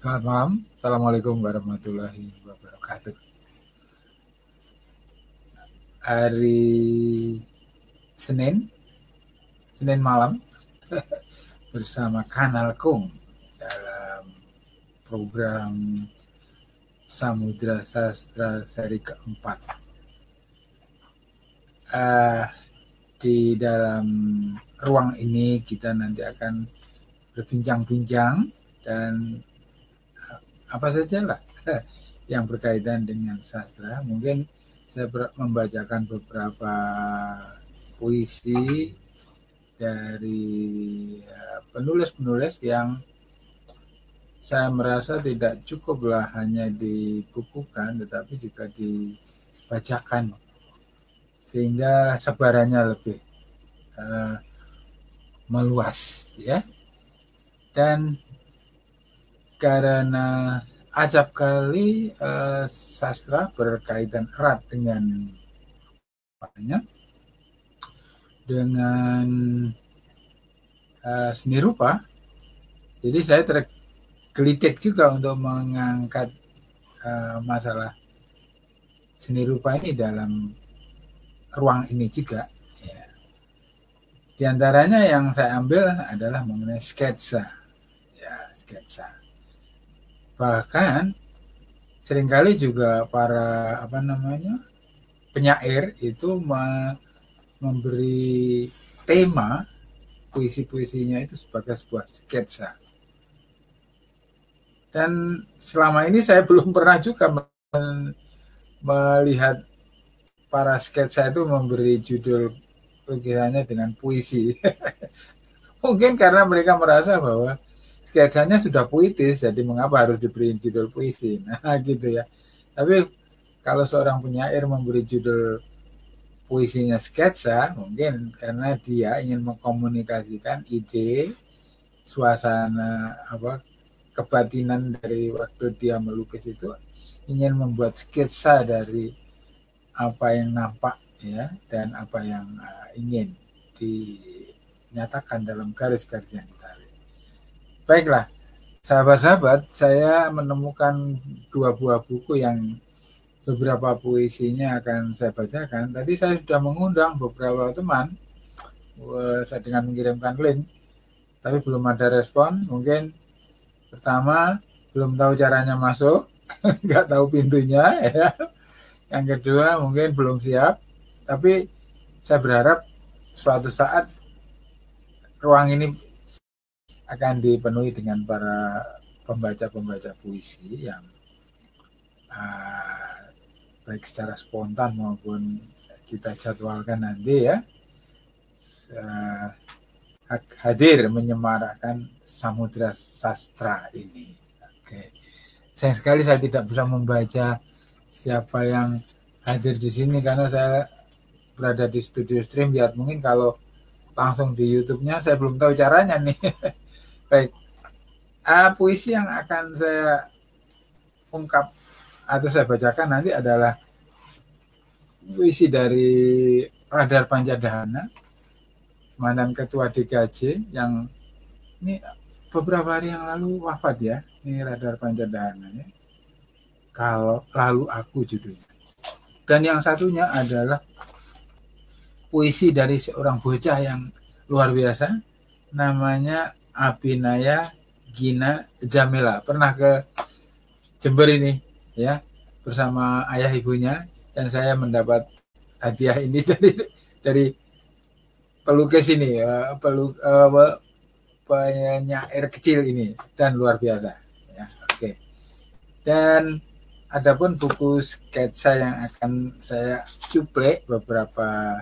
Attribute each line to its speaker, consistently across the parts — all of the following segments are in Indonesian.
Speaker 1: Selamat malam. Assalamualaikum warahmatullahi wabarakatuh. Hari Senin malam bersama Kanal Kung dalam program Samudra Sastra seri keempat. Di dalam ruang ini kita nanti akan berbincang-bincang dan apa saja lah yang berkaitan dengan sastra. Mungkin saya membacakan beberapa puisi dari penulis-penulis yang saya merasa tidak cukuplah hanya dibukukan, tetapi juga dibacakan sehingga sebarannya lebih meluas, ya. Dan karena acap kali sastra berkaitan erat dengan seni rupa, jadi saya tergelitik juga untuk mengangkat masalah seni rupa ini dalam ruang ini juga. Ya. Di antaranya yang saya ambil adalah mengenai sketsa. Ya, sketsa. Bahkan seringkali juga para penyair itu memberi tema puisi-puisinya itu sebagai sebuah sketsa. Dan selama ini saya belum pernah juga melihat para sketsa itu memberi judul lukisannya dengan puisi. Mungkin karena mereka merasa bahwa sketsanya sudah puitis, jadi mengapa harus diberi judul puisi? Nah, gitu ya. Tapi kalau seorang penyair memberi judul puisinya sketsa, mungkin karena dia ingin mengkomunikasikan ide, suasana kebatinan dari waktu dia melukis itu, ingin membuat sketsa dari apa yang nampak, ya, dan apa yang ingin dinyatakan dalam garis-garis yang ditarik. Baiklah, sahabat-sahabat, saya menemukan dua buah buku yang beberapa puisinya akan saya bacakan. Tadi saya sudah mengundang beberapa teman saya dengan mengirimkan link, tapi belum ada respon. Mungkin pertama belum tahu caranya masuk, nggak tahu pintunya, ya. Yang kedua mungkin belum siap, tapi saya berharap suatu saat ruang ini akan dipenuhi dengan para pembaca-pembaca puisi yang baik secara spontan maupun kita jadwalkan nanti, ya, hadir menyemarakkan Samudra Sastra ini. Oke. Sayang sekali saya tidak bisa membaca siapa yang hadir di sini karena saya berada di studio StreamYard. Mungkin kalau langsung di YouTube-nya saya belum tahu caranya nih. Baik, puisi yang akan saya ungkap atau saya bacakan nanti adalah puisi dari Radar Panjadahana, mantan ketua DKJ yang ini beberapa hari yang lalu wafat, ya. Ini Radar Panjadahana, ya. Kalau lalu aku judulnya. Dan yang satunya adalah puisi dari seorang bocah yang luar biasa, namanya Abinaya Gina Jamila. Pernah ke Jember ini, ya, bersama ayah ibunya, dan saya mendapat hadiah ini dari pelukis ini, penyair kecil ini, dan luar biasa, ya. Oke. Dan adapun buku sketsa yang akan saya cuplek beberapa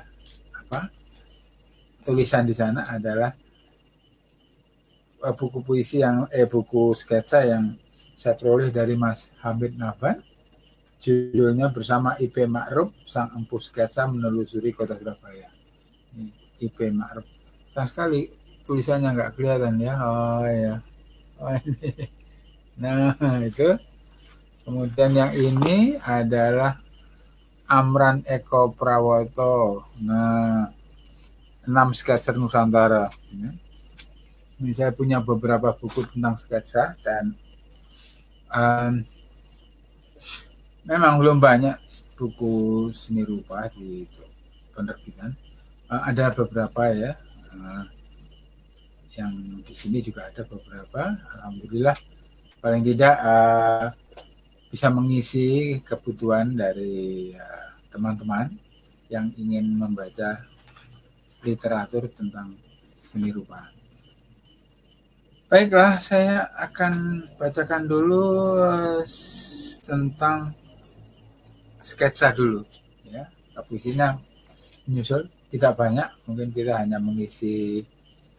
Speaker 1: tulisan di sana adalah buku puisi buku sketsa yang saya peroleh dari Mas Hamid Naban, judulnya Bersama IP Ma'ruf, Sang Empu Sketsa Menelusuri Kota Surabaya. Ini IP Ma'ruf. Sayang sekali tulisannya nggak kelihatan, ya. Oh ya, ini. Nah, itu. Kemudian yang ini adalah Amran Eko Prawoto. Nah, 6 sketsa Nusantara. Ini saya punya beberapa buku tentang sketsa, dan Um, Memang belum banyak buku seni rupa di penerbitan. Ada beberapa ya, yang di sini juga ada beberapa. Alhamdulillah, paling tidak bisa mengisi kebutuhan dari teman-teman yang ingin membaca literatur tentang seni rupa. Baiklah, saya akan bacakan dulu tentang sketsa dulu ya. Puisinya menyusul tidak banyak, mungkin kita hanya mengisi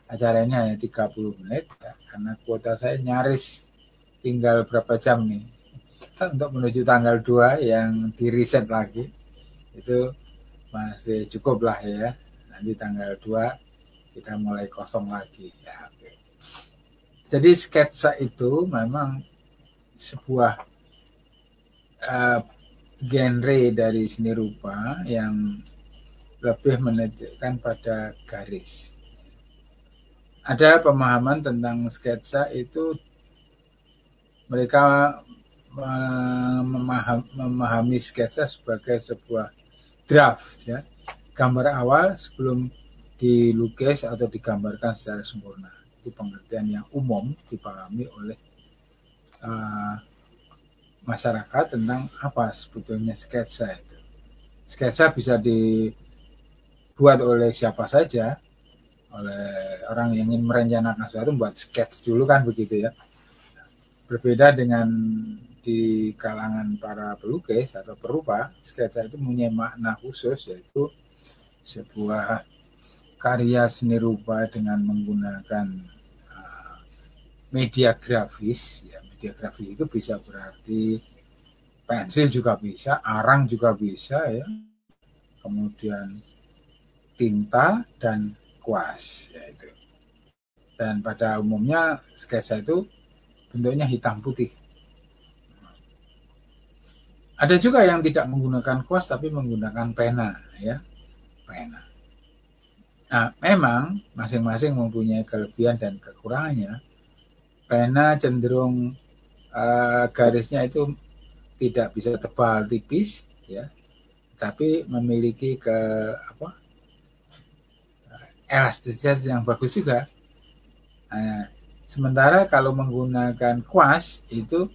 Speaker 1: acara ini hanya 30 menit ya, karena kuota saya nyaris tinggal berapa jam nih untuk menuju tanggal 2 yang di reset lagi. Itu masih cukup lah ya, nanti tanggal 2 kita mulai kosong lagi ya. Jadi sketsa itu memang sebuah genre dari seni rupa yang lebih menunjukkan pada garis. Ada pemahaman tentang sketsa itu, mereka memahami sketsa sebagai sebuah draft ya, gambar awal sebelum dilukis atau digambarkan secara sempurna. Itu pengertian yang umum dipahami oleh masyarakat tentang apa sebetulnya sketsa itu. Sketsa bisa dibuat oleh siapa saja, oleh orang yang ingin merencanakan sesuatu, buat sketch dulu kan begitu ya. Berbeda dengan di kalangan para pelukis atau perupa, sketsa itu punya makna khusus, yaitu sebuah karya seni rupa dengan menggunakan media grafis ya. Media grafis itu bisa berarti pensil juga bisa, arang juga bisa ya, kemudian tinta dan kuas ya itu. Dan pada umumnya sketsa itu bentuknya hitam putih. Ada juga yang tidak menggunakan kuas tapi menggunakan pena ya, pena. Nah, memang masing-masing mempunyai kelebihan dan kekurangannya. Pena cenderung garisnya itu tidak bisa tebal tipis ya, tapi memiliki elastisitas yang bagus juga. Sementara kalau menggunakan kuas itu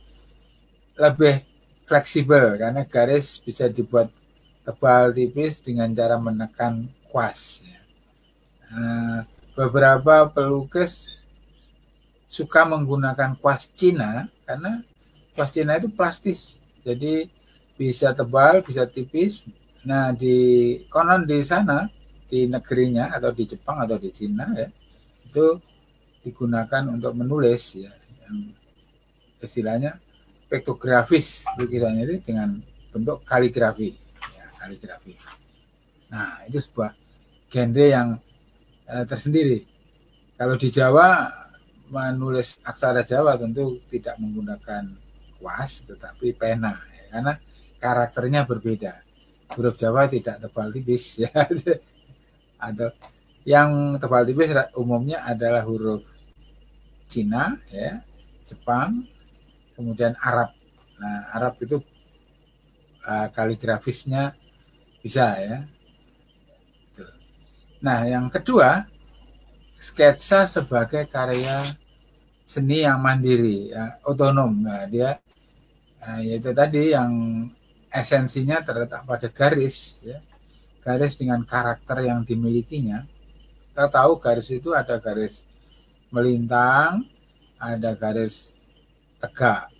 Speaker 1: lebih fleksibel karena garis bisa dibuat tebal tipis dengan cara menekan kuas ya. Beberapa pelukis suka menggunakan kuas Cina karena kuas Cina itu plastis, jadi bisa tebal, bisa tipis. Nah, konon di sana, di negerinya atau di Jepang atau di Cina ya, itu digunakan untuk menulis ya, yang istilahnya pektografis, lukisannya itu dengan bentuk kaligrafi ya, kaligrafi. Nah, itu sebuah genre yang tersendiri. Kalau di Jawa menulis aksara Jawa tentu tidak menggunakan kuas tetapi pena ya, karena karakternya berbeda. Huruf Jawa tidak tebal tipis ya. Atau yang tebal tipis umumnya adalah huruf Cina ya, Jepang, kemudian Arab. Nah, Arab itu kaligrafisnya bisa ya. Nah, yang kedua, sketsa sebagai karya seni yang mandiri, ya, otonom. Nah, dia yaitu tadi yang esensinya terletak pada garis, ya, garis dengan karakter yang dimilikinya. Kita tahu garis itu ada garis melintang, ada garis tegak,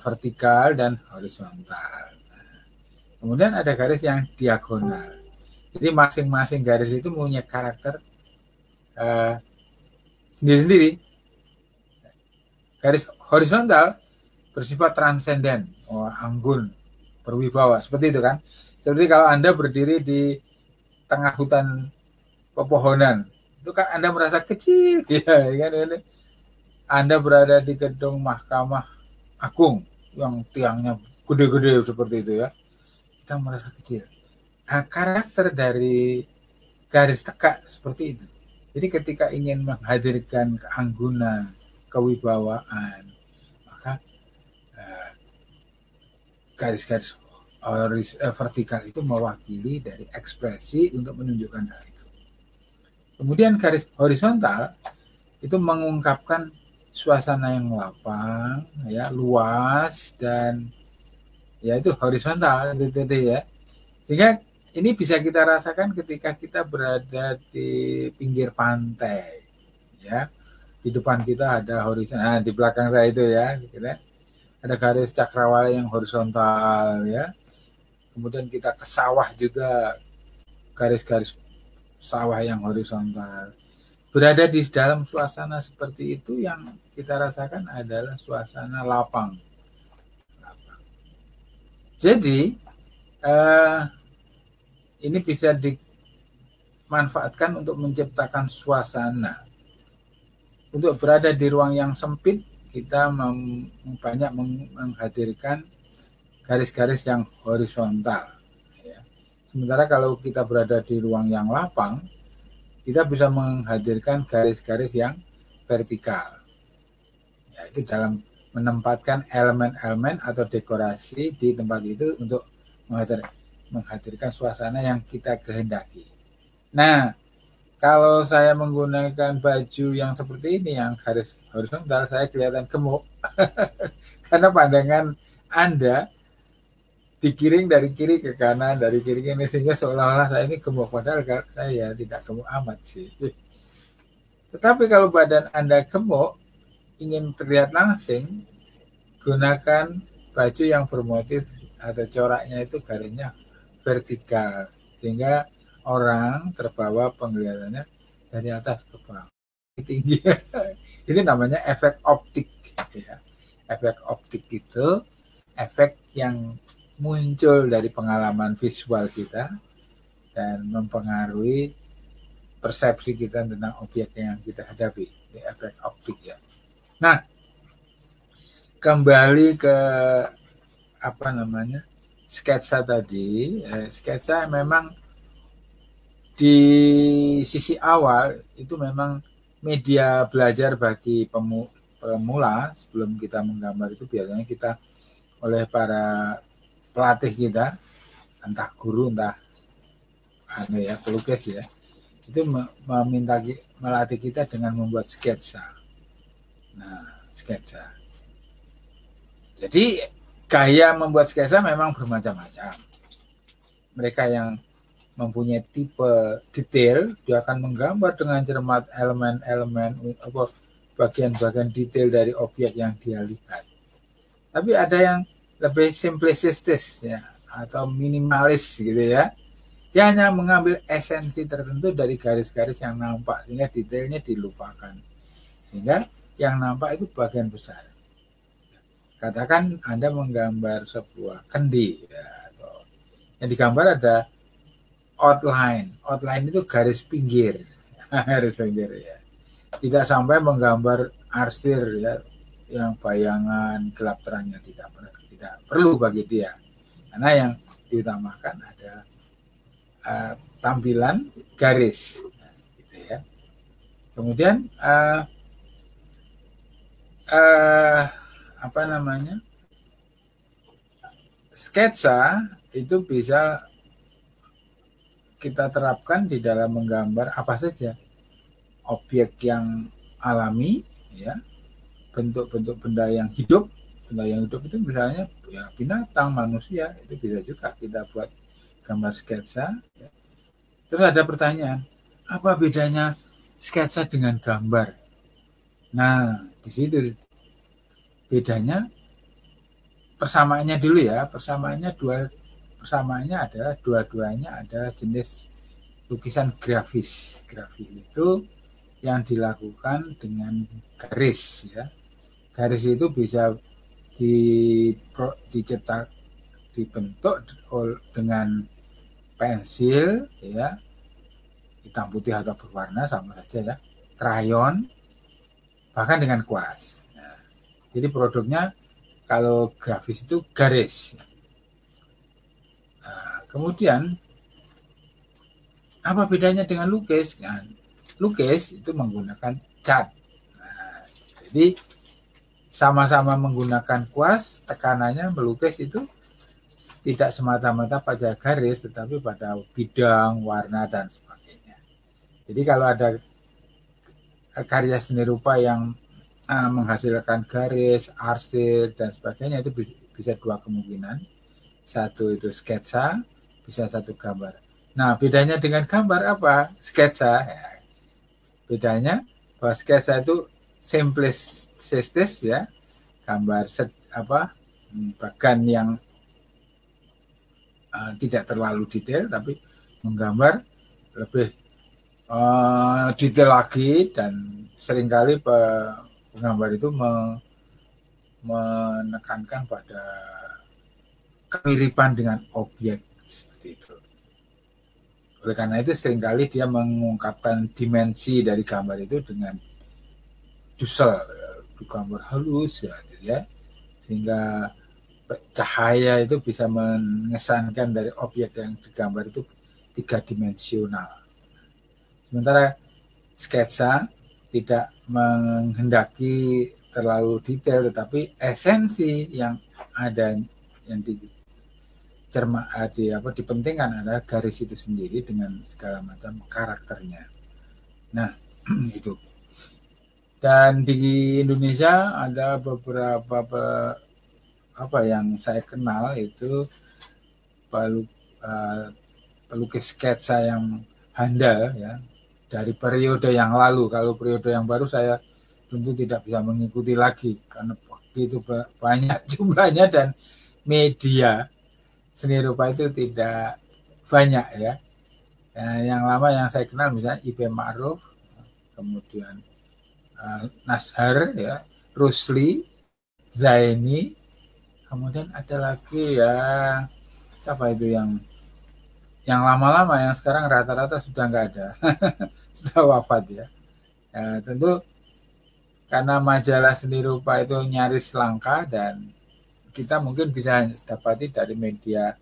Speaker 1: vertikal dan horizontal. Kemudian ada garis yang diagonal. Jadi masing-masing garis itu punya karakter sendiri-sendiri. Garis horizontal bersifat transenden, anggun, berwibawa, seperti itu kan. Seperti kalau Anda berdiri di tengah hutan pepohonan, itu kan Anda merasa kecil, ya kan? Anda berada di gedung Mahkamah Agung yang tiangnya gede-gede seperti itu ya, kita merasa kecil. Nah, karakter dari garis tegak seperti itu. Jadi ketika ingin menghadirkan keanggunan, kewibawaan, maka garis-garis vertikal itu mewakili dari ekspresi untuk menunjukkan hal itu. Kemudian garis horizontal itu mengungkapkan suasana yang lapang, ya, luas, dan ya itu horizontal gitu ya. Sehingga ini bisa kita rasakan ketika kita berada di pinggir pantai, ya. Di depan kita ada horizontal, di belakang saya itu ya, gitu ya. Ada garis cakrawala yang horizontal, ya. Kemudian kita ke sawah juga, garis-garis sawah yang horizontal. Berada di dalam suasana seperti itu yang kita rasakan adalah suasana lapang. Jadi ini bisa dimanfaatkan untuk menciptakan suasana. Untuk berada di ruang yang sempit, kita banyak menghadirkan garis-garis yang horizontal. Ya. Sementara kalau kita berada di ruang yang lapang, kita bisa menghadirkan garis-garis yang vertikal. Ya, itu dalam menempatkan elemen-elemen atau dekorasi di tempat itu untuk menghadirkan suasana yang kita kehendaki. Nah, kalau saya menggunakan baju yang seperti ini, yang garis horizontal, saya kelihatan gemuk. Karena pandangan Anda digiring dari kiri ke kanan, dari kiri ke kanan, sehingga seolah-olah saya ini gemuk, padahal saya tidak gemuk amat sih. Tetapi kalau badan Anda gemuk, ingin terlihat langsing, gunakan baju yang bermotif atau coraknya itu garisnya vertikal, sehingga orang terbawa penglihatannya dari atas ke bawah tinggi. Itu namanya efek optik, ya. Efek optik itu efek yang muncul dari pengalaman visual kita dan mempengaruhi persepsi kita tentang objek yang kita hadapi. Ini efek optik, ya. Nah, kembali ke sketsa tadi. Sketsa memang di sisi awal itu memang media belajar bagi pemula. Sebelum kita menggambar itu biasanya kita oleh para pelatih kita, entah guru, entah pelukis, ya, itu melatih kita dengan membuat sketsa. Nah, sketsa. Jadi gaya membuat sketsa memang bermacam-macam. Mereka yang mempunyai tipe detail, dia akan menggambar dengan cermat elemen-elemen, bagian-bagian detail dari objek yang dia lihat. Tapi ada yang lebih simplistis, ya, atau minimalis gitu ya. Dia hanya mengambil esensi tertentu dari garis-garis yang nampak, sehingga detailnya dilupakan. Sehingga yang nampak itu bagian besar. Katakan Anda menggambar sebuah kendi, ya, atau yang digambar ada outline. Outline itu garis pinggir. Garis pinggir, ya. Tidak sampai menggambar arsir, ya, yang bayangan gelap terangnya tidak perlu bagi dia. Karena yang diutamakan adalah tampilan garis, gitu ya. Kemudian sketsa itu bisa kita terapkan di dalam menggambar apa saja, objek yang alami, ya, bentuk-bentuk benda yang hidup. Benda yang hidup itu misalnya ya binatang, manusia, itu bisa juga kita buat gambar sketsa, ya. Terus ada pertanyaan, apa bedanya sketsa dengan gambar? Nah, di situ bedanya, persamaannya dulu, ya. Persamaannya adalah dua-duanya adalah jenis lukisan grafis. Grafis itu yang dilakukan dengan garis, ya. Garis itu bisa dibentuk dengan pensil, ya, hitam putih atau berwarna sama saja, ya, krayon, bahkan dengan kuas. Nah, jadi produknya kalau grafis itu garis. Nah, kemudian apa bedanya dengan lukis? Nah, lukis itu menggunakan cat. Nah, jadi sama-sama menggunakan kuas, tekanannya melukis itu tidak semata-mata pada garis, tetapi pada bidang, warna, dan sebagainya. Jadi kalau ada karya seni rupa yang menghasilkan garis, arsir, dan sebagainya, itu bisa dua kemungkinan. Satu itu sketsa, bisa satu gambar. Nah, bedanya dengan gambar apa? Sketsa. Ya. Bedanya bahwa sketsa itu simplistis ya, gambar bagan yang tidak terlalu detail, tapi menggambar lebih detail lagi, dan seringkali penggambar itu menekankan pada kemiripan dengan objek seperti itu. Oleh karena itu seringkali dia mengungkapkan dimensi dari gambar itu dengan dusel, gambar halus ya, sehingga cahaya itu bisa mengesankan dari objek yang digambar itu 3 dimensional. Sementara sketsa tidak menghendaki terlalu detail, tetapi esensi yang ada yang dipentingkan adalah garis itu sendiri dengan segala macam karakternya. Nah, itu. Dan di Indonesia ada beberapa yang saya kenal itu pelukis sketsa yang handal ya, dari periode yang lalu. Kalau periode yang baru saya tentu tidak bisa mengikuti lagi karena begitu banyak jumlahnya dan media seni rupa itu tidak banyak ya. Yang lama yang saya kenal misalnya I.P. Ma'ruf, kemudian Nashar ya, Rusli, Zaini, kemudian ada lagi ya, siapa itu yang lama-lama, yang sekarang rata-rata sudah nggak ada, sudah wafat ya. Tentu karena majalah seni rupa itu nyaris langka, dan kita mungkin bisa dapati dari media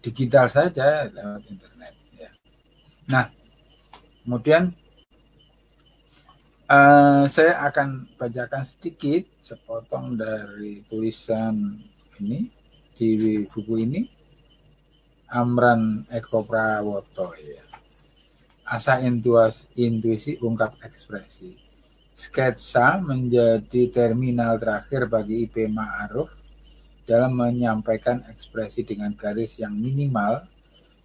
Speaker 1: digital saja lewat internet ya. Nah, kemudian saya akan bacakan sedikit sepotong dari tulisan ini di buku ini, Amran Eko Prawoto ya. Asa intuisi ungkap ekspresi. Sketsa menjadi terminal terakhir bagi I.P. Ma'ruf dalam menyampaikan ekspresi dengan garis yang minimal,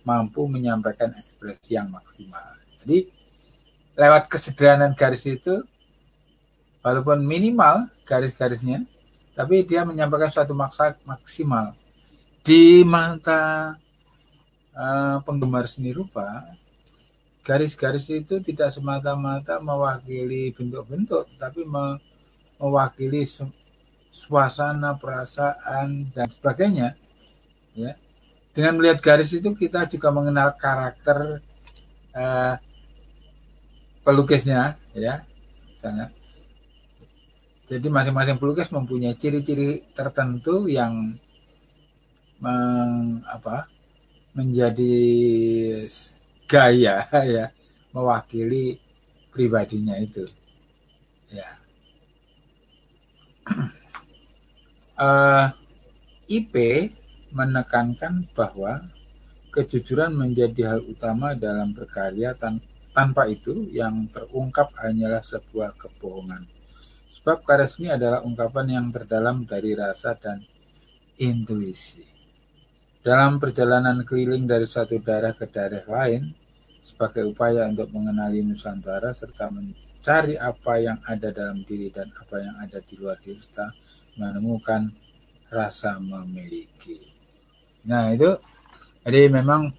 Speaker 1: mampu menyampaikan ekspresi yang maksimal. Jadi lewat kesederhanaan garis itu, walaupun minimal garis-garisnya, tapi dia menyampaikan suatu maksimal. Di mata penggemar seni rupa, garis-garis itu tidak semata-mata mewakili bentuk-bentuk, tapi mewakili suasana, perasaan, dan sebagainya. Ya. Dengan melihat garis itu kita juga mengenal karakter pelukisnya, ya, misalnya. Jadi masing-masing pelukis mempunyai ciri-ciri tertentu yang menjadi gaya ya, mewakili pribadinya itu. Ya. I.P. menekankan bahwa kejujuran menjadi hal utama dalam berkarya, tanpa itu yang terungkap hanyalah sebuah kebohongan. Sebab karya seni adalah ungkapan yang terdalam dari rasa dan intuisi. Dalam perjalanan keliling dari satu daerah ke daerah lain, sebagai upaya untuk mengenali Nusantara serta mencari apa yang ada dalam diri dan apa yang ada di luar diri, serta menemukan rasa memiliki. Nah itu, jadi memang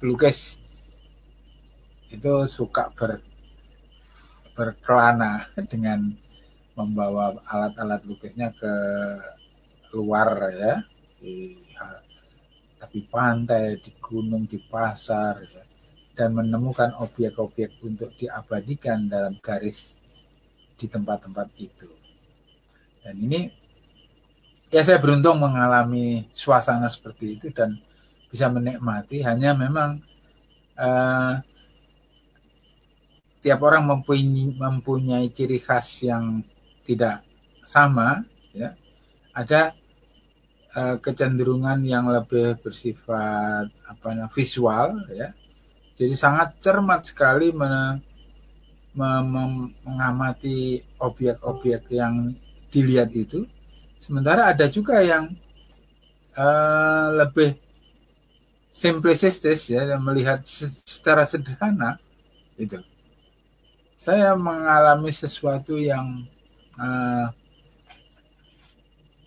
Speaker 1: pelukis itu suka berkelana dengan membawa alat-alat lukisnya ke luar ya, di pantai, di gunung, di pasar ya, dan menemukan objek-objek untuk diabadikan dalam garis di tempat-tempat itu. Dan ini ya, saya beruntung mengalami suasana seperti itu dan bisa menikmati. Hanya memang tiap orang mempunyai ciri khas yang tidak sama, ya, ada kecenderungan yang lebih bersifat visual, ya. Jadi sangat cermat sekali mengamati objek-objek yang dilihat itu. Sementara ada juga yang lebih simplistis, ya, melihat secara sederhana itu. Saya mengalami sesuatu yang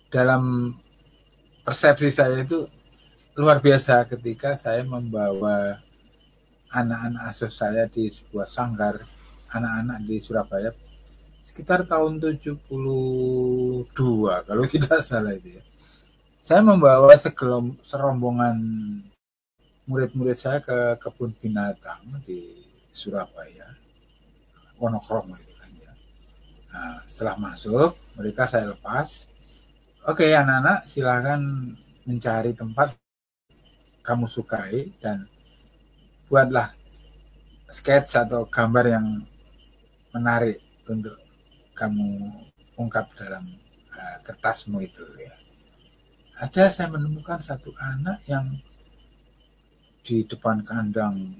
Speaker 1: dalam persepsi saya itu luar biasa ketika saya membawa anak-anak asuh saya di sebuah sanggar anak-anak di Surabaya sekitar tahun 72 kalau tidak salah itu, ya. Saya membawa serombongan murid-murid saya ke kebun binatang di Surabaya, Wonokromo itu kan, ya. Nah, setelah masuk, mereka saya lepas. Oke, anak-anak, silahkan mencari tempat kamu sukai dan buatlah sketch atau gambar yang menarik untuk kamu ungkap dalam kertasmu itu, ya. Ada saya menemukan satu anak yang di depan kandang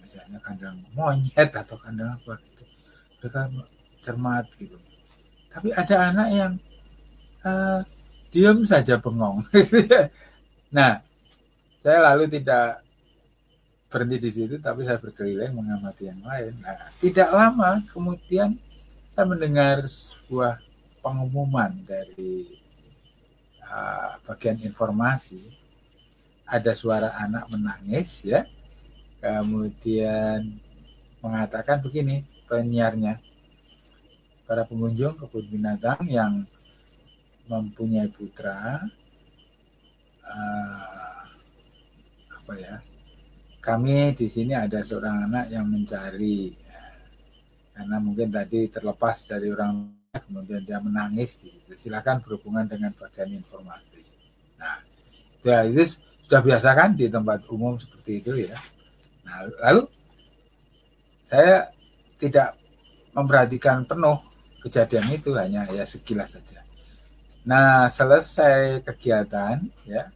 Speaker 1: misalnya kandang monyet atau kandang apa gitu, mereka cermat gitu. Tapi ada anak yang diam saja bengong. Nah, saya lalu tidak berhenti di situ, tapi saya berkeliling mengamati yang lain. Nah, tidak lama kemudian saya mendengar sebuah pengumuman dari bagian informasi. Ada suara anak menangis, ya. Kemudian mengatakan begini penyiarnya, para pengunjung kebun binatang yang mempunyai putra, kami di sini ada seorang anak yang mencari, karena mungkin tadi terlepas dari orang, kemudian dia menangis, gitu. Silakan berhubungan dengan bagian informasi. Nah, ya itu sudah biasa kan di tempat umum seperti itu, ya. Nah, lalu saya tidak memperhatikan penuh kejadian itu, hanya ya sekilas saja. Nah, selesai kegiatan, ya,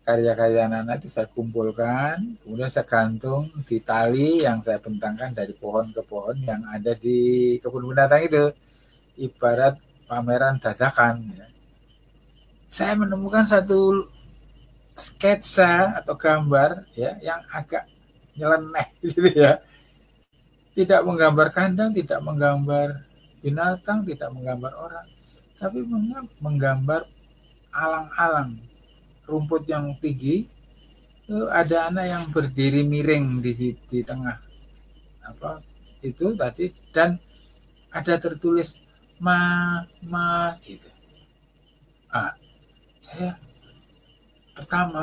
Speaker 1: karya-karya anak-anak itu saya kumpulkan, kemudian saya gantung di tali yang saya bentangkan dari pohon ke pohon yang ada di kebun binatang itu, ibarat pameran dadakan, ya. Saya menemukan satu sketsa atau gambar, ya, yang agak nyeleneh gitu, ya. Tidak menggambar kandang, tidak menggambar binatang, tidak menggambar orang, tapi menggambar alang-alang, rumput yang tinggi. Ada anak yang berdiri miring di tengah itu tadi, dan ada tertulis ma gitu.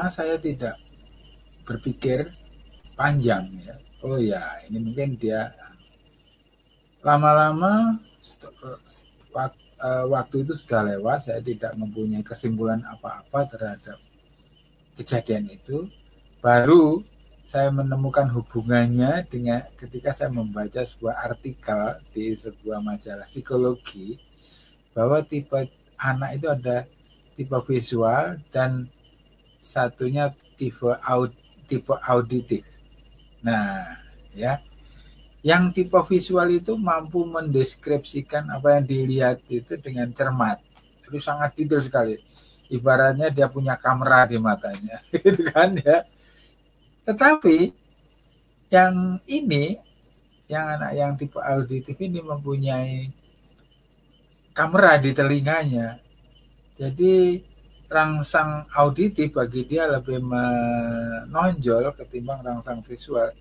Speaker 1: Saya tidak berpikir panjang, ya. Oh ya, ini mungkin dia lama-lama waktu itu sudah lewat, saya tidak mempunyai kesimpulan apa-apa terhadap kejadian itu. Baru saya menemukan hubungannya dengan ketika saya membaca sebuah artikel di sebuah majalah psikologi, bahwa tipe anak itu ada tipe visual dan satunya tipe auditif. Nah, ya, yang tipe visual itu mampu mendeskripsikan apa yang dilihat itu dengan cermat. Itu sangat detail sekali. Ibaratnya dia punya kamera di matanya, gitu kan, ya. Tetapi yang ini, yang anak yang tipe auditif ini mempunyai kamera di telinganya. Jadi rangsang auditif bagi dia lebih menonjol ketimbang rangsang visual.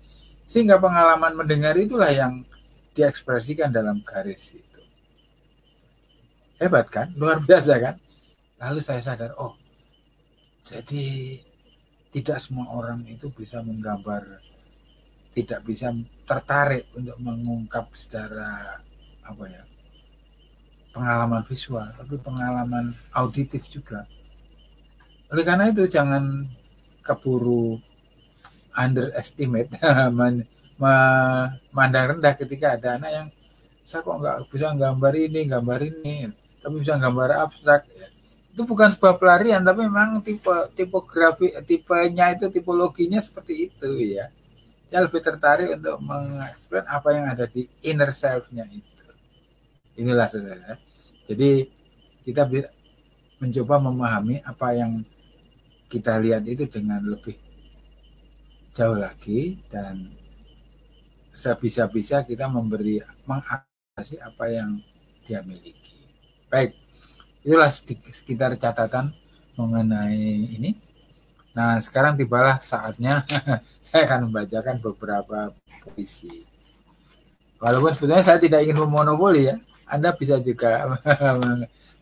Speaker 1: Sehingga pengalaman mendengar itulah yang diekspresikan dalam garis itu. Hebat kan? Luar biasa kan? Lalu saya sadar, oh, jadi tidak semua orang itu bisa menggambar, tidak bisa tertarik untuk mengungkap secara pengalaman visual, tapi pengalaman auditif juga. Oleh karena itu jangan keburu underestimate, memandang rendah ketika ada anak yang saya kok nggak bisa gambar ini. tapi bisa gambar abstrak ya. Itu bukan sebuah pelarian, tapi memang tipenya itu tipologinya seperti itu ya. Dia lebih tertarik untuk mengeksplor apa yang ada di inner self-nya itu. Inilah saudara. Jadi kita mencoba memahami apa yang kita lihat itu dengan lebih jauh lagi, dan sebisa-bisa kita mengadaptasi apa yang dia miliki. Baik, itulah sekitar catatan mengenai ini. Nah, sekarang tibalah saatnya saya akan membacakan beberapa puisi. Walaupun sebetulnya saya tidak ingin memonopoli ya, Anda bisa juga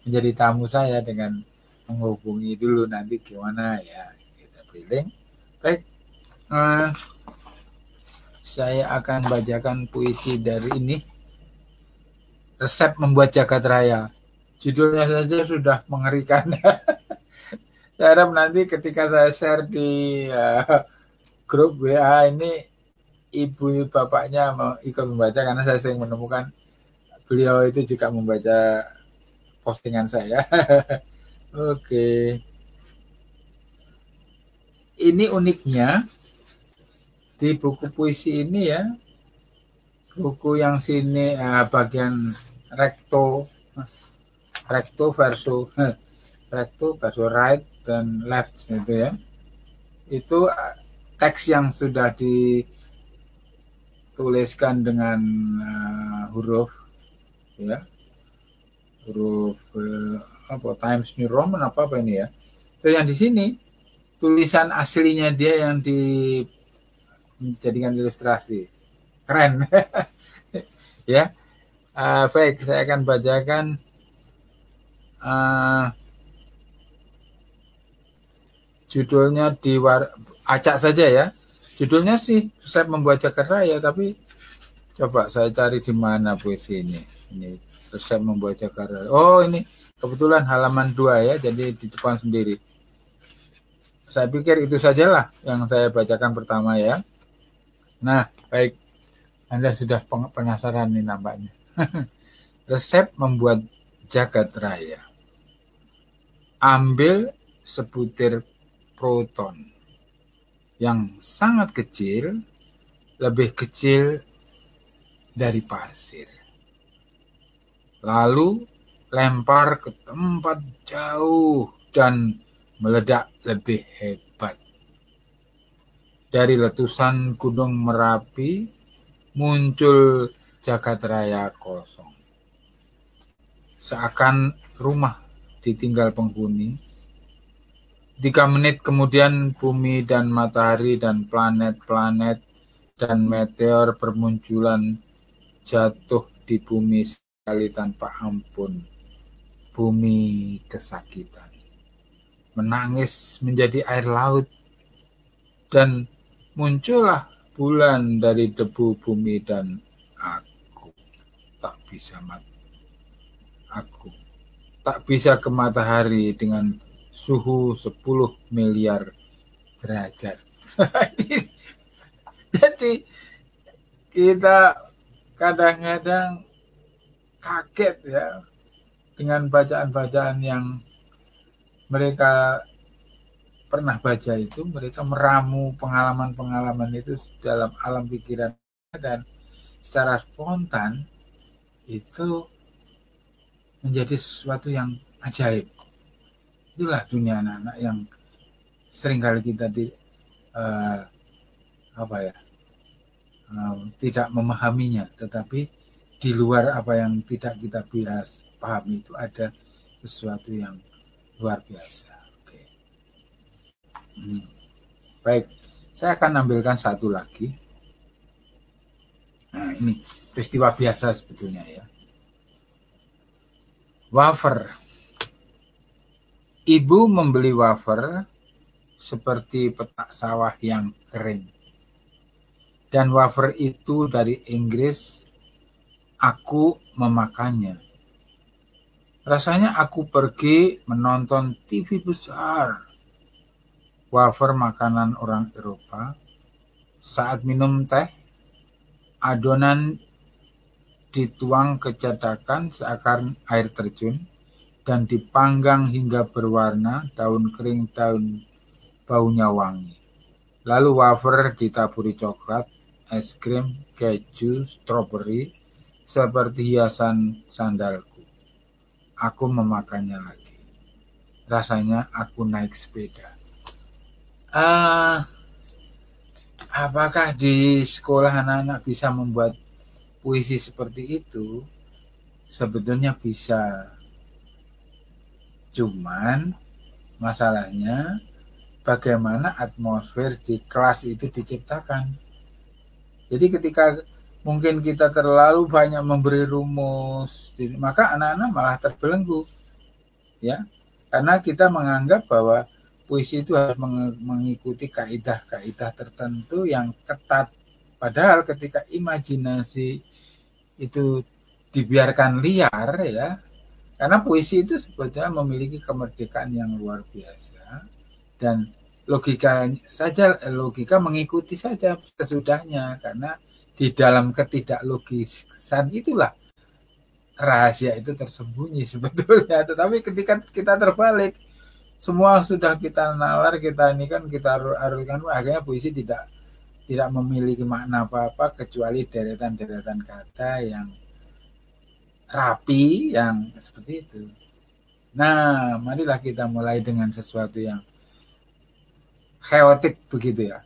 Speaker 1: menjadi tamu saya dengan menghubungi dulu nanti gimana ya, kita briefing. Baik, saya akan bacakan puisi dari ini, Resep Membuat Jagat Raya. Judulnya saja sudah mengerikan. Saya harap nanti ketika saya share di grup WA ini, ibu bapaknya mau ikut membaca, karena saya sering menemukan beliau itu juga membaca postingan saya. Oke. Ini uniknya di buku puisi ini ya, buku yang sini bagian recto versus right dan left gitu ya. Itu teks yang sudah dituliskan dengan huruf ya, huruf Times New Roman apa ini ya. Terus yang di sini tulisan aslinya dia yang dijadikan ilustrasi, keren. Ya, baik, saya akan bacakan judulnya acak saja ya. Judulnya sih Resep Membuat Jagat Raya, tapi coba saya cari di mana puisi ini. Ini Resep Membuat Jagat Raya. Oh, ini kebetulan halaman 2 ya, jadi di depan sendiri. Saya pikir itu sajalah yang saya bacakan pertama ya. Nah, baik. Anda sudah penasaran nih nampaknya. Resep Membuat Jagat Raya. Ambil sebutir proton yang sangat kecil, lebih kecil dari pasir. Lalu lempar ke tempat jauh dan meledak lebih hebat. Dari letusan Gunung Merapi muncul jagat raya kosong. Seakan rumah ditinggal penghuni. 3 menit kemudian bumi dan matahari dan planet-planet dan meteor bermunculan, jatuh di bumi sekali tanpa ampun. Bumi kesakitan, menangis menjadi air laut, dan muncullah bulan dari debu bumi, dan aku tak bisa ke matahari dengan suhu 10 miliar derajat. Jadi kita kadang-kadang kaget ya dengan bacaan-bacaan yang mereka pernah baca itu. Mereka meramu pengalaman-pengalaman itu dalam alam pikiran, dan secara spontan itu menjadi sesuatu yang ajaib. Itulah dunia anak-anak yang seringkali kita tidak memahaminya, tetapi di luar apa yang tidak kita bisa pahami itu ada sesuatu yang luar biasa. Oke. Baik, saya akan ambilkan satu lagi. Nah, ini peristiwa biasa sebetulnya ya. Wafer. Ibu membeli wafer seperti petak sawah yang kering. Dan wafer itu dari Inggris. Aku memakannya. Rasanya aku pergi menonton TV besar. Wafer makanan orang Eropa. Saat minum teh, adonan dituang ke cetakan seakan air terjun. dan dipanggang hingga berwarna, daun kering, daun baunya wangi. Lalu wafer ditaburi coklat, es krim, keju, stroberi, seperti hiasan sandalku. Aku memakannya lagi. Rasanya aku naik sepeda. Apakah di sekolah anak-anak bisa membuat puisi seperti itu? Sebetulnya bisa. Cuman masalahnya bagaimana atmosfer di kelas itu diciptakan. Jadi ketika mungkin kita terlalu banyak memberi rumus, maka anak-anak malah terbelenggu. Ya, karena kita menganggap bahwa puisi itu harus mengikuti kaidah-kaidah tertentu yang ketat. Padahal ketika imajinasi itu dibiarkan liar, ya, karena puisi itu sebetulnya memiliki kemerdekaan yang luar biasa, dan logika mengikuti saja sesudahnya, karena di dalam ketidaklogisan itulah rahasia itu tersembunyi sebetulnya. Tetapi ketika kita terbalik, semua sudah kita nalar, kita ini kan kita arulkan, akhirnya puisi tidak memiliki makna apa-apa kecuali deretan-deretan kata yang rapi, yang seperti itu. Nah, marilah kita mulai dengan sesuatu yang chaotic begitu ya.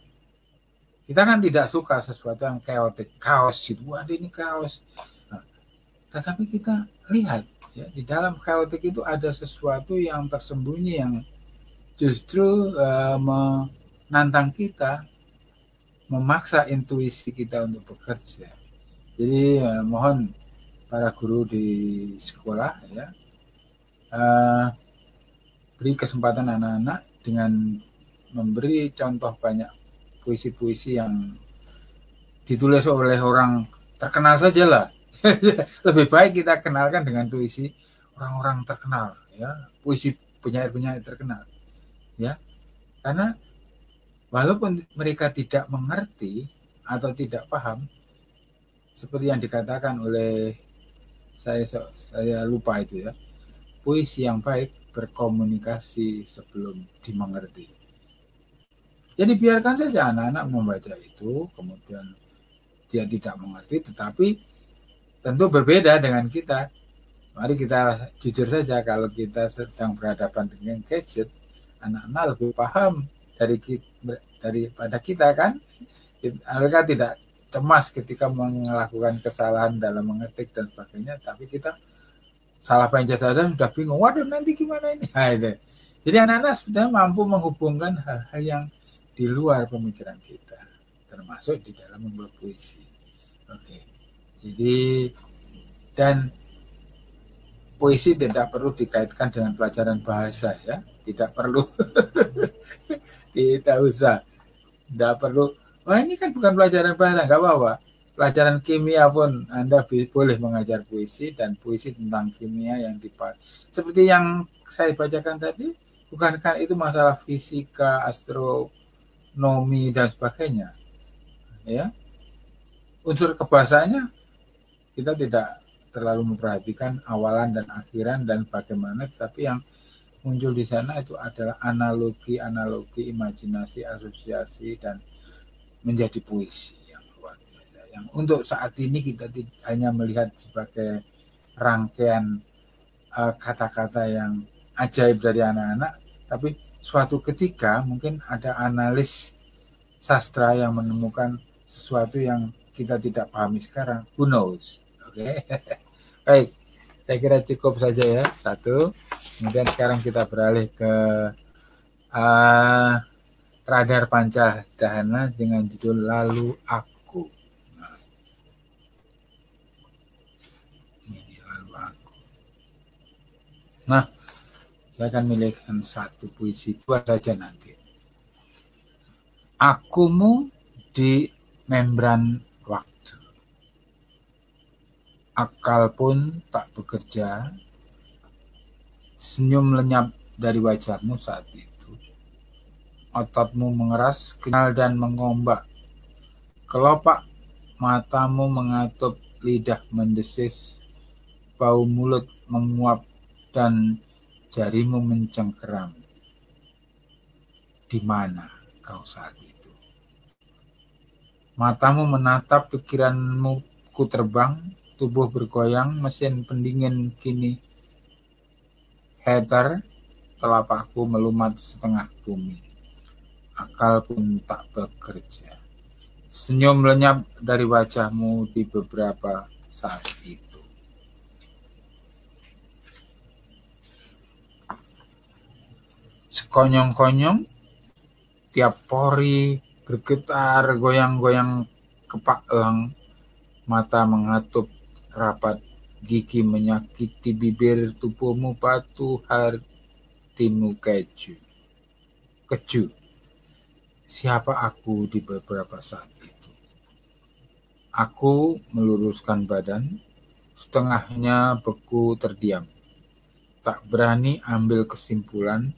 Speaker 1: Kita kan tidak suka sesuatu yang chaotic, kaos gitu. Waduh, ini kaos. Nah, tetapi kita lihat ya, di dalam chaotic itu ada sesuatu yang tersembunyi yang justru menantang kita, memaksa intuisi kita untuk bekerja. Jadi mohon para guru di sekolah ya, beri kesempatan anak-anak dengan memberi contoh banyak puisi-puisi yang ditulis oleh orang terkenal saja lah. Lebih baik kita kenalkan dengan puisi orang-orang terkenal ya, puisi penyair-penyair terkenal ya, karena walaupun mereka tidak mengerti atau tidak paham, seperti yang dikatakan oleh saya lupa itu ya, puisi yang baik berkomunikasi sebelum dimengerti. Jadi biarkan saja anak-anak membaca itu, kemudian dia tidak mengerti, tetapi tentu berbeda dengan kita. Mari kita jujur saja, kalau kita sedang berhadapan dengan gadget, anak-anak lebih paham daripada kita kan. Mereka tidak cemas ketika melakukan kesalahan dalam mengetik dan sebagainya, tapi kita salah pencet saja sudah bingung, waduh nanti gimana ini. Nah, itu. Jadi anak-anak sebenarnya mampu menghubungkan hal-hal yang di luar pemikiran kita, termasuk di dalam membuat puisi. Oke. Jadi, dan puisi tidak perlu dikaitkan dengan pelajaran bahasa ya, tidak perlu. Tidak usah, tidak perlu. Wah, ini kan bukan pelajaran bahasa, nggak apa-apa. Pelajaran kimia pun Anda boleh mengajar puisi, dan puisi tentang kimia yang dipakai. Seperti yang saya bacakan tadi, bukankah itu masalah fisika, astronomi dan sebagainya, ya? Unsur kebahasaannya kita tidak terlalu memperhatikan awalan dan akhiran dan bagaimana, tapi yang muncul di sana itu adalah analogi, imajinasi, asosiasi, dan menjadi puisi yang luar biasa. Yang untuk saat ini kita hanya melihat sebagai rangkaian kata-kata yang ajaib dari anak-anak, tapi suatu ketika mungkin ada analis sastra yang menemukan sesuatu yang kita tidak pahami sekarang. Who knows? Oke. Baik, saya kira cukup saja ya, satu. Kemudian sekarang kita beralih ke Radar Pancadhana dengan judul Lalu Aku. Nah, ini Lalu Aku. Nah, saya akan milihkan satu puisi, dua saja nanti. Akumu di membran waktu. Akal pun tak bekerja. Senyum lenyap dari wajahmu saat itu. Ototmu mengeras, kenyal dan mengombak. Kelopak matamu mengatup, lidah mendesis, bau mulut menguap, dan jarimu mencengkeram. Di mana kau saat itu? Matamu menatap, pikiranmu ku terbang, tubuh bergoyang, mesin pendingin kini heater, telapakku melumat setengah bumi. Akal pun tak bekerja. Senyum lenyap dari wajahmu di beberapa saat itu. Sekonyong-konyong, tiap pori bergetar, goyang-goyang kepaklang, mata mengatup rapat, gigi menyakiti bibir, tubuhmu batu, hatimu keju. Siapa aku di beberapa saat itu? Aku meluruskan badan, setengahnya beku terdiam. Tak berani ambil kesimpulan,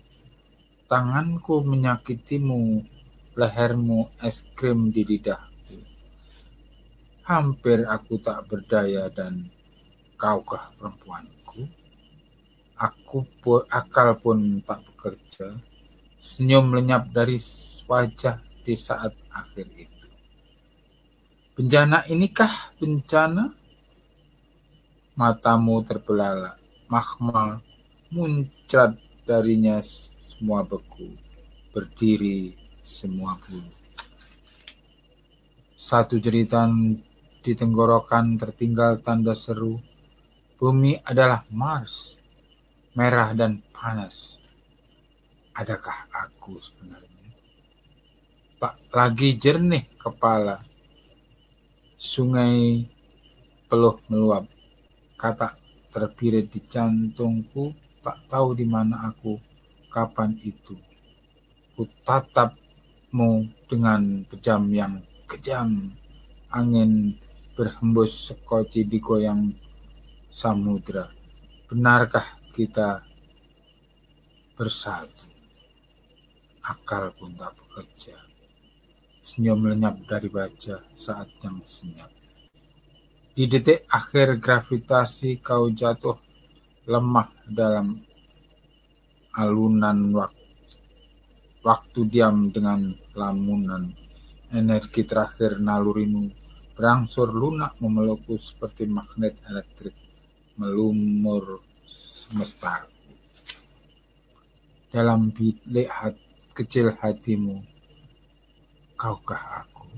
Speaker 1: tanganku menyakitimu, lehermu es krim di lidahku. Hampir aku tak berdaya dan kaukah perempuanku? Akal pun tak bekerja. Senyum lenyap dari wajah di saat akhir itu. Bencana inikah bencana? Matamu terbelalak, magma muncrat darinya semua beku, berdiri semua bulu. Satu jeritan di tenggorokan tertinggal tanda seru. Bumi adalah Mars, merah dan panas. Adakah aku sebenarnya? Lagi jernih kepala. Sungai peluh meluap. Kata terbirit di jantungku, tak tahu di mana aku, kapan itu. Ku tatapmu dengan pejam yang kejam. Angin berhembus sekoci digoyang samudra. Benarkah kita bersatu? Akal pun tak bekerja. Senyum lenyap dari wajah saat yang senyap. Di detik akhir gravitasi kau jatuh lemah dalam alunan waktu diam dengan lamunan. Energi terakhir nalurimu berangsur lunak memelukku seperti magnet elektrik melumur semesta. Dalam bilik kecil hatimu, kaukah aku?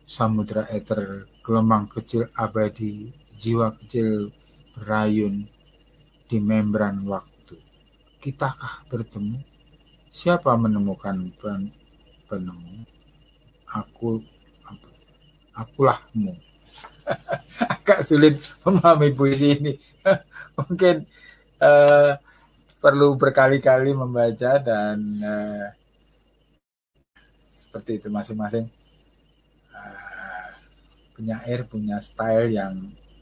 Speaker 1: Samudra eter, gelombang kecil abadi, jiwa kecil berayun di membran waktu. Kitakah bertemu? Siapa menemukan penemu? Akulahmu. Agak sulit memahami puisi ini. Mungkin perlu berkali-kali membaca dan seperti itu masing-masing penyair punya style yang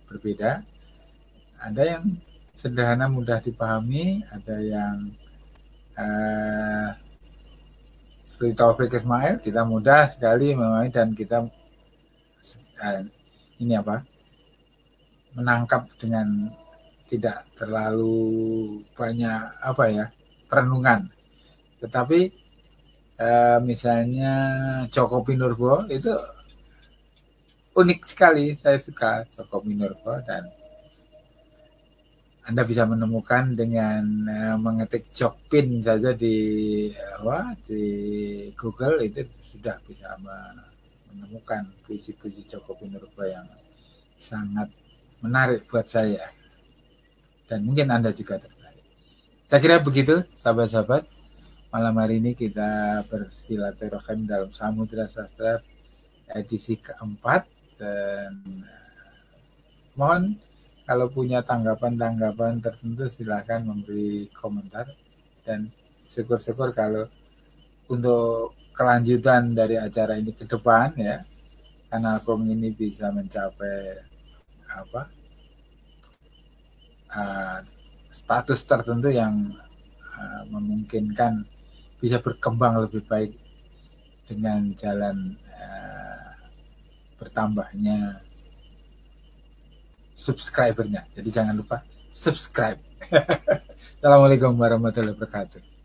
Speaker 1: berbeda. Ada yang sederhana mudah dipahami, ada yang seperti Taufik Ismail, kita mudah sekali memahami dan kita menangkap dengan tidak terlalu banyak perenungan. Tetapi misalnya Djoko Pinurbo itu unik sekali. Saya suka Djoko Pinurbo dan Anda bisa menemukan dengan mengetik Jokpin saja di Google, itu sudah bisa menemukan puisi-puisi Djoko Pinurbo yang sangat menarik buat saya. Dan mungkin Anda juga tertarik. Saya kira begitu, sahabat-sahabat. Malam hari ini kita bersilaturahim dalam Samudra Sastra edisi keempat. Dan mohon kalau punya tanggapan-tanggapan tertentu silakan memberi komentar. Dan syukur-syukur kalau untuk kelanjutan dari acara ini ke depan ya, Kanal Kom ini bisa mencapai status tertentu yang memungkinkan bisa berkembang lebih baik dengan jalan bertambahnya subscribernya. Jadi jangan lupa subscribe. Assalamualaikum warahmatullahi wabarakatuh.